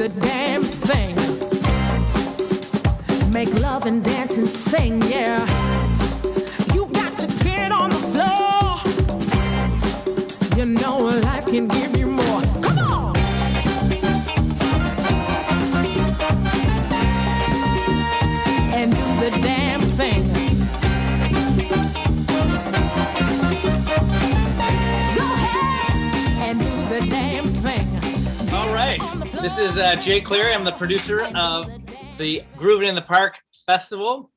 the damn thing. Make love and dance and sing, yeah. You got to get on the floor. You know life can give you more. Come on! And do the damn thing. Go ahead and do the damn thing. All right. This is Jay Cleary. I'm the producer of the Groovin in the Park Festival.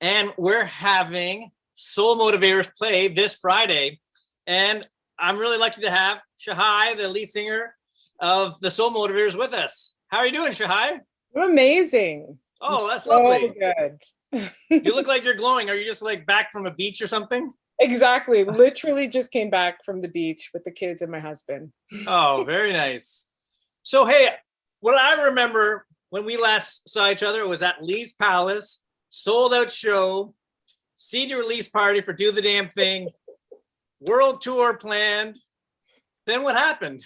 And we're having Soul Motivators play this Friday. And I'm really lucky to have Shahi, the lead singer of the Soul Motivators, with us. How are you doing, Shahi? Amazing. Oh, that's so lovely. Good. You look like you're glowing. Are you just like back from a beach or something? Exactly. Literally just came back from the beach with the kids and my husband. Oh, very nice. So, hey, what I remember when we last saw each other was at Lee's Palace, sold out show, CD release party for Do the Damn Thing, world tour planned. Then what happened?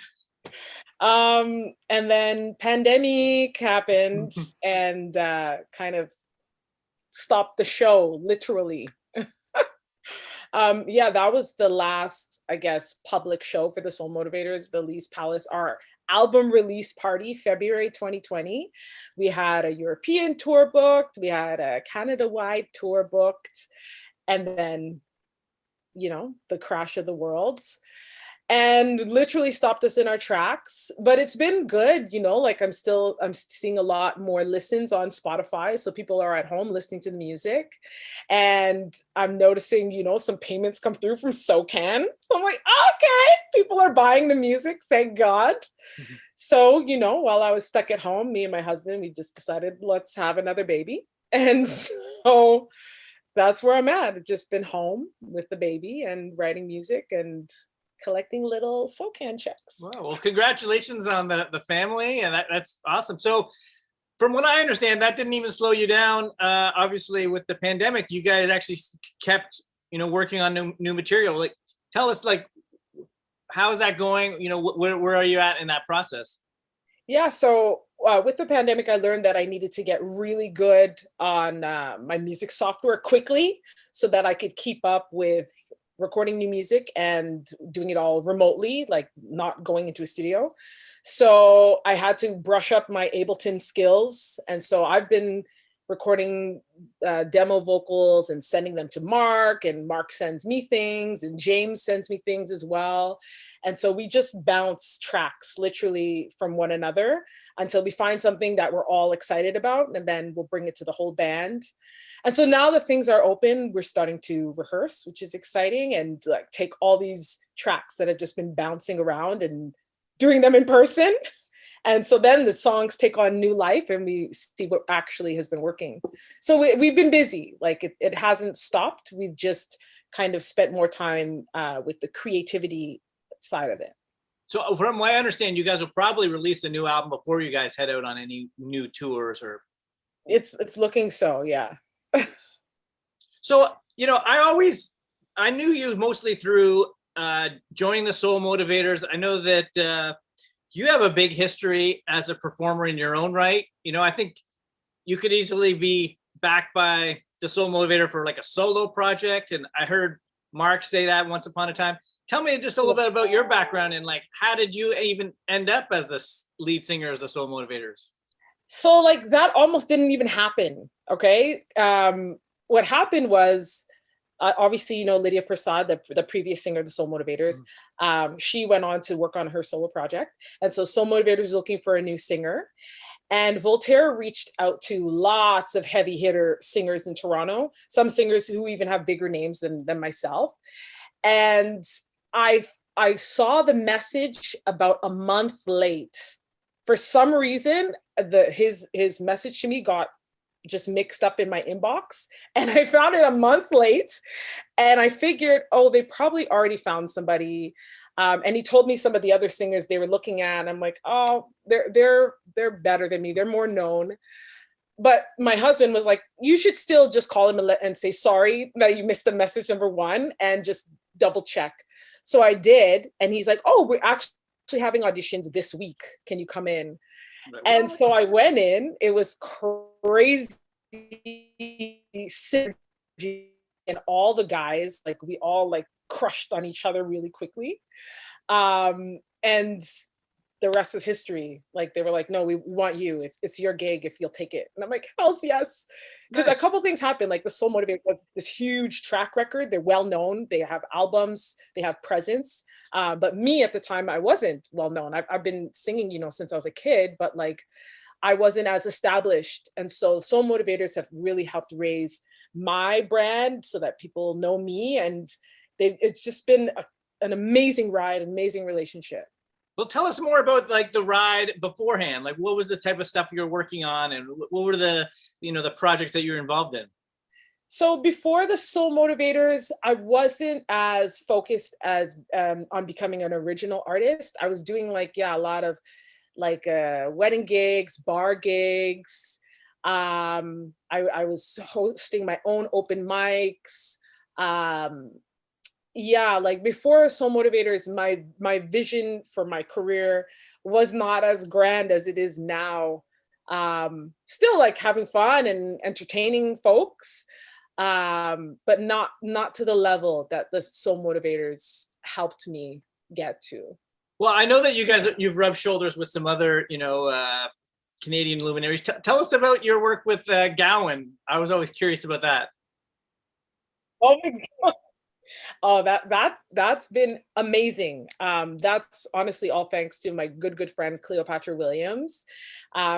And then pandemic happened and kind of stopped the show, literally. Yeah, that was the last, I guess, public show for the Soul Motivators, the Lee's Palace, our album release party, February 2020. We had a European tour booked, we had a Canada-wide tour booked, and then, you know, the crash of the world. And literally stopped us in our tracks, but it's been good, you know, like I'm seeing a lot more listens on Spotify. So people are at home listening to the music, and I'm noticing, you know, some payments come through from SoCan. So I'm like, okay, people are buying the music, thank God. Mm-hmm. So, you know, while I was stuck at home, me and my husband, we just decided, let's have another baby. And so that's where I'm at. I've just been home with the baby and writing music and collecting little SoCan checks. Wow, well, congratulations on the family, and that's awesome. So from what I understand, that didn't even slow you down. Obviously, with the pandemic, you guys actually kept, you know, working on new material. Like, tell us, like, how is that going? You know, where are you at in that process? Yeah, so with the pandemic, I learned that I needed to get really good on my music software quickly so that I could keep up with recording new music and doing it all remotely, like not going into a studio. So I had to brush up my Ableton skills. And so I've been recording demo vocals and sending them to Mark, and Mark sends me things, and James sends me things as well. And so we just bounce tracks literally from one another until we find something that we're all excited about, and then we'll bring it to the whole band. And so now that things are open, we're starting to rehearse, which is exciting, and like take all these tracks that have just been bouncing around and doing them in person. And so then the songs take on new life and we see what actually has been working. So we've been busy, like it hasn't stopped. We've just kind of spent more time with the creativity side of it. So from what I understand, you guys will probably release a new album before you guys head out on any new tours or. It's looking so, yeah. So, you know, I knew you mostly through joining the Soul Motivators. I know that you have a big history as a performer in your own right. You know, I think you could easily be backed by the Soul Motivator for like a solo project. And I heard Mark say that once upon a time. Tell me just a little bit about your background and like, how did you even end up as the lead singer of the Soul Motivators? So like that almost didn't even happen. Okay. What happened was, obviously, you know, Lydia Prasad, the previous singer of the Soul Motivators, she went on to work on her solo project. And so Soul Motivators is looking for a new singer. And Voltaire reached out to lots of heavy hitter singers in Toronto, some singers who even have bigger names than myself. And I saw the message about a month late. For some reason, his message to me got just mixed up in my inbox, and I found it a month late, and I figured, oh, they probably already found somebody. And he told me some of the other singers they were looking at, and I'm like, oh, they're better than me. They're more known. But my husband was like, you should still just call him and say sorry that you missed the message number one, and just double check. So I did, and he's like, oh, we're actually having auditions this week. Can you come in? And so I went in, it was crazy synergy, and all the guys, like we all like crushed on each other really quickly. And the rest is history. Like they were like, no, we want you. It's your gig if you'll take it. And I'm like, hells yes. Because Nice. a couple things happened. Like the Soul Motivators have this huge track record. They're well known. They have albums. They have presence. But me at the time, I wasn't well known. I've been singing, since I was a kid, but like I wasn't as established. And so Soul Motivators have really helped raise my brand so that people know me. And it's just been an amazing ride, amazing relationship. Well, tell us more about like the ride beforehand. Like, what was the type of stuff you were working on, and what were the projects that you were involved in? So before the Soul Motivators, I wasn't as focused as on becoming an original artist. I was doing a lot of like wedding gigs, bar gigs. I was hosting my own open mics. Like before Soul Motivators, my vision for my career was not as grand as it is now. Still like having fun and entertaining folks, but not to the level that the Soul Motivators helped me get to. Well, I know that you've rubbed shoulders with some other, Canadian luminaries. Tell us about your work with Gowan. I was always curious about that. Oh my God. Oh, that's been amazing. That's honestly all thanks to my good friend Cleopatra Williams.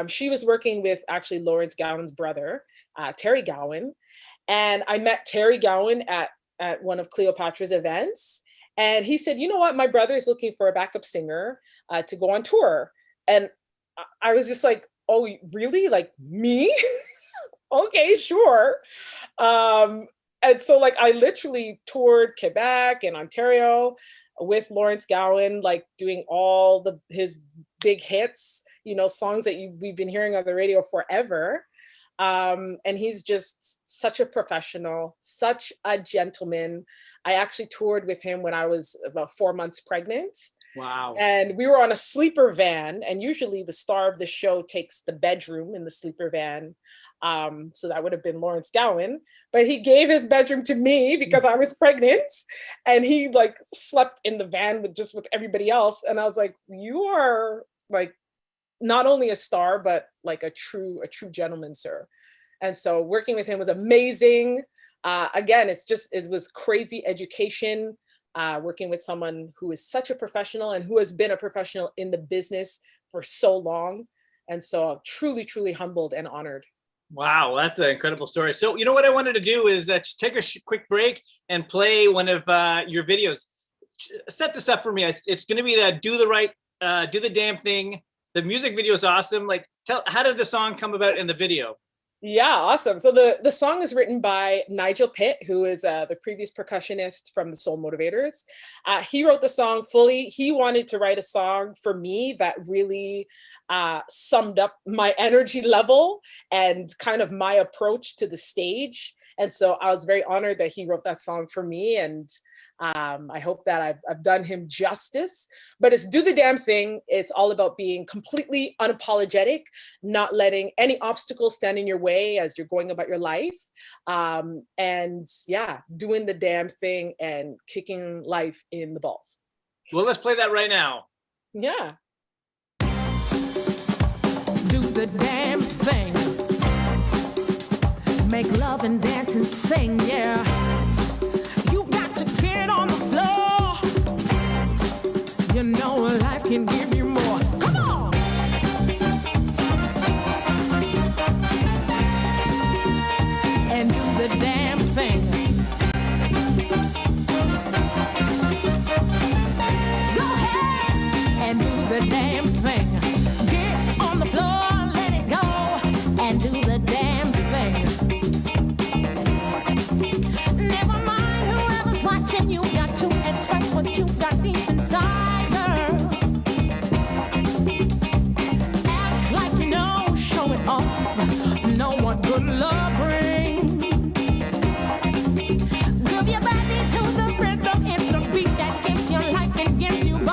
She was working with actually Lawrence Gowan's brother, Terry Gowan, and I met Terry Gowan at one of Cleopatra's events, and he said, "You know what? My brother is looking for a backup singer to go on tour," and I was just like, "Oh, really? Like me? Okay, sure." And so like I literally toured Quebec and Ontario with Lawrence Gowan, like doing all his big hits, songs that we've been hearing on the radio forever. And he's just such a professional, such a gentleman. I actually toured with him when I was about 4 months pregnant. Wow. And we were on a sleeper van, and usually the star of the show takes the bedroom in the sleeper van. So that would have been Lawrence Gowan, but he gave his bedroom to me because I was pregnant, and he like slept in the van with everybody else. And I was like, you are like not only a star, but like a true gentleman, sir. And so working with him was amazing. Again, it was crazy education, working with someone who is such a professional and who has been a professional in the business for so long. And so I'm truly humbled and honored. Wow, that's an incredible story. So, you know what I wanted to do is just take a quick break and play one of your videos. Set this up for me. It's going to be the do the damn thing. The music video is awesome. Like, how did the song come about in the video? Yeah, awesome. So the song is written by Nigel Pitt, who is the previous percussionist from the Soul Motivators. He wrote the song fully. He wanted to write a song for me that really summed up my energy level and kind of my approach to the stage. And so I was very honored that he wrote that song for me. And I hope that I've done him justice, but it's Do the Damn Thing. It's all about being completely unapologetic, not letting any obstacles stand in your way as you're going about your life. And yeah, doing the damn thing and kicking life in the balls. Well, let's play that right now. Yeah. Do the damn thing. Make love and dance and sing, yeah. You got to get on the floor. You know life can give you more. Come on! And do the damn thing. Go ahead and do the damn thing. Get on the floor, let it go, and do the damn thing. Never mind whoever's watching, you got to express what you got deep inside, girl. Act like you know, show it off, know what good love brings. Move your body to the rhythm, it's the beat that gives you life and gets you by.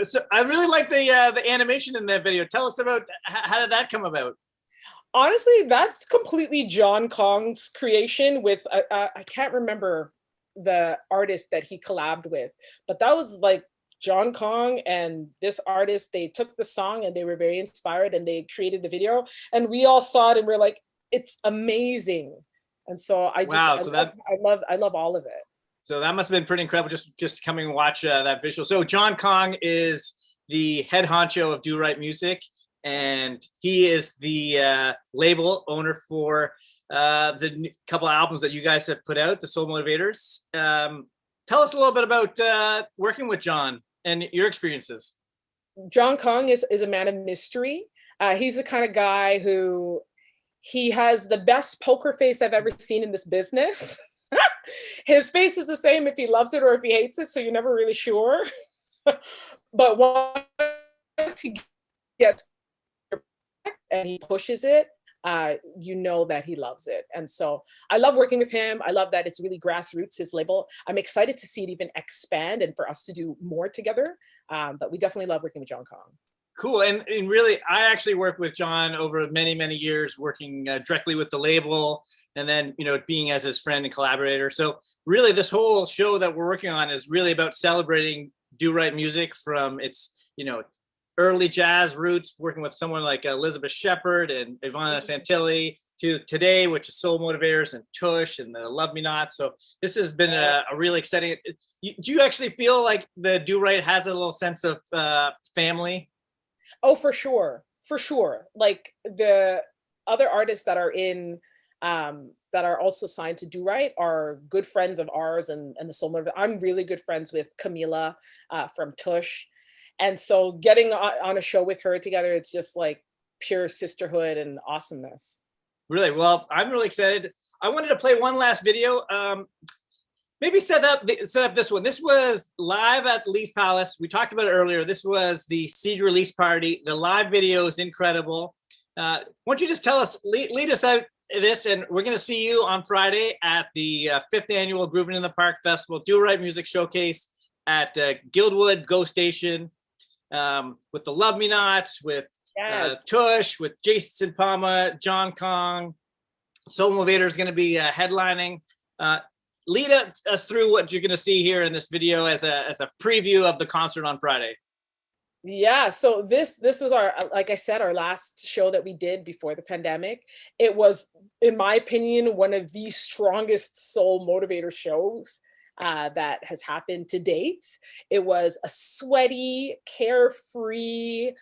So I really like the animation in that video. Tell us about how did that come about? Honestly, that's completely John Kong's creation with, I can't remember the artist that he collabed with, but that was like John Kong and this artist, they took the song and they were very inspired and they created the video and we all saw it and we're like, it's amazing. And so I love all of it. So that must have been pretty incredible, just coming and watch that visual. So John Kong is the head honcho of Do Right Music, and he is the label owner for the couple of albums that you guys have put out, the Soul Motivators. Tell us a little bit about working with John and your experiences. John Kong is a man of mystery. He's the kind of guy who, he has the best poker face I've ever seen in this business. His face is the same if he loves it or if he hates it, so you're never really sure. But once he gets and he pushes it, you know that he loves it. And so I love working with him. I love that it's really grassroots, his label. I'm excited to see it even expand and for us to do more together. But we definitely love working with John Kong. Cool. And really, I actually worked with John over many, many years, working directly with the label and then, being as his friend and collaborator. So really, this whole show that we're working on is really about celebrating Do Right Music from its, early jazz roots, working with someone like Elizabeth Shepard and Ivana Santilli, to today, which is Soul Motivators and Tush and the Love Me Not. So this has been a really exciting. Do you actually feel like the Do Right has a little sense of family? Oh, for sure. For sure. Like the other artists that are in, that are also signed to Do Right are good friends of ours and the Soul Motivators. I'm really good friends with Camila from Tush. And so getting on a show with her together, it's just like pure sisterhood and awesomeness. Really? Well, I'm really excited. I wanted to play one last video. Maybe set up this one. This was live at the Lee's Palace. We talked about it earlier. This was the seed release party. The live video is incredible. Why don't you just tell us, lead us out this, and we're going to see you on Friday at the 5th annual Groovin in the Park Festival, Do Right Music Showcase at Guildwood Go Station, with the Love Me Nots, with Tush, with Jason Palma, John Kong. Soul Motivators is going to be headlining. Lead us through what you're going to see here in this video as a preview of the concert on Friday. Yeah, so this was our, like I said, our last show that we did before the pandemic. It was, in my opinion, one of the strongest Soul Motivator shows that has happened to date. It was a sweaty, carefree,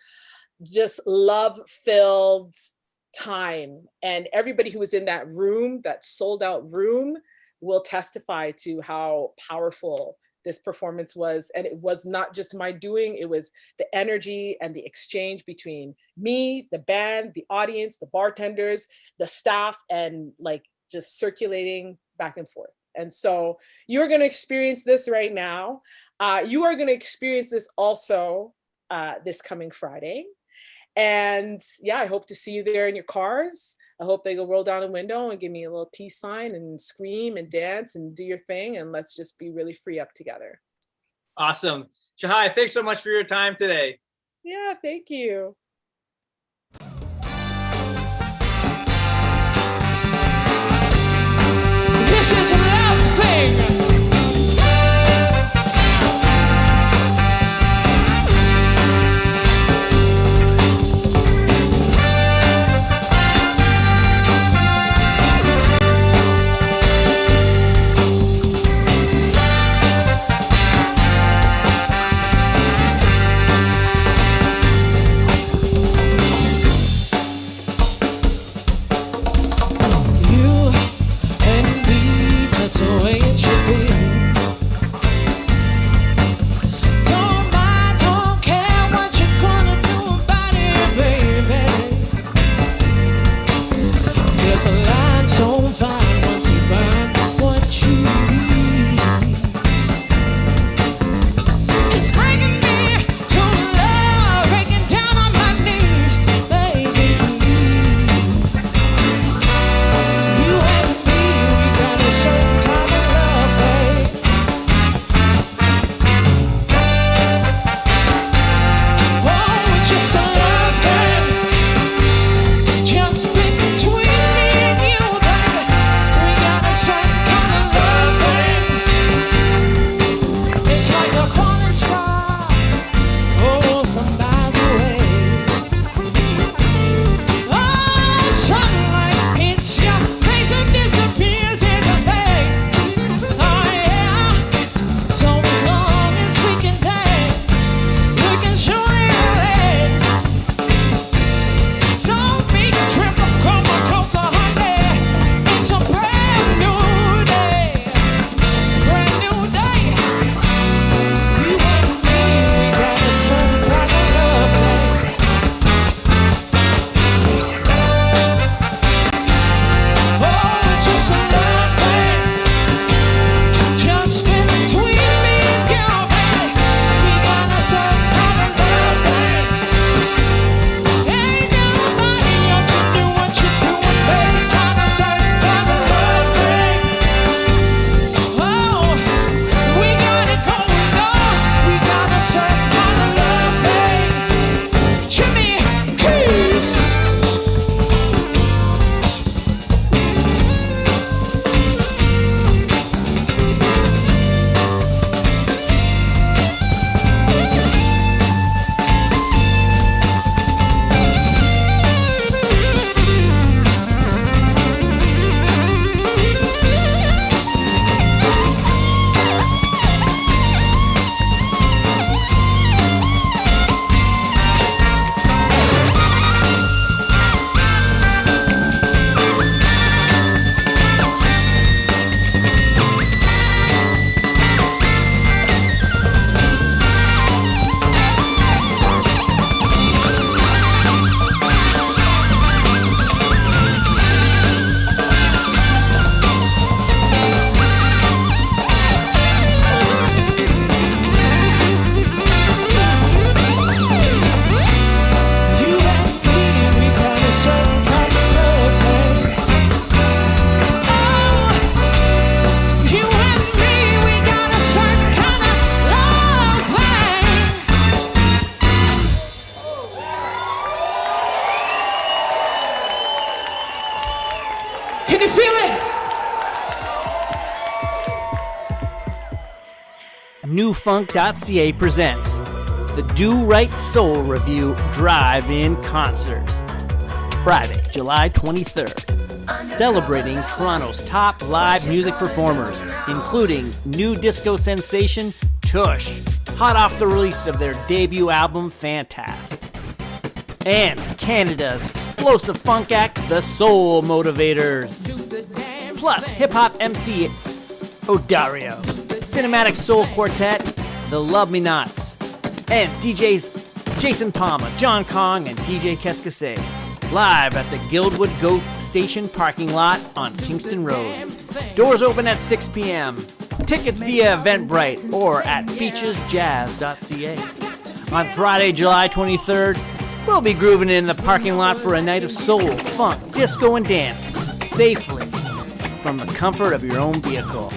just love-filled time. And everybody who was in that room, that sold-out room, will testify to how powerful this performance was. And it was not just my doing, it was the energy and the exchange between me, the band, the audience, the bartenders, the staff, and like just circulating back and forth. And so you're going to experience this right now. You are going to experience this also this coming Friday. And yeah, I hope to see you there in your cars. I hope they go roll down the window and give me a little peace sign and scream and dance and do your thing. And let's just be really free up together. Awesome. Shahi, thanks so much for your time today. Yeah, thank you. This is Love Thing. Can you feel it? Newfunk.ca presents the Do Right Soul Revue Drive-In Concert, Friday, July 23rd, celebrating Toronto's top live music performers, including new disco sensation Tush, hot off the release of their debut album Fantastic, and Canada's explosive funk act, the Soul Motivators, plus hip-hop MC Odario, cinematic soul quartet, the Love Me Nots, and DJs Jason Palma, John Kong, and DJ Keskase, live at the Guildwood Goat Station parking lot on Kingston Road. Doors open at 6 p.m. Tickets via Eventbrite or at beachesjazz.ca. On Friday, July 23rd, we'll be grooving in the parking lot for a night of soul, funk, disco, and dance, safely from the comfort of your own vehicle.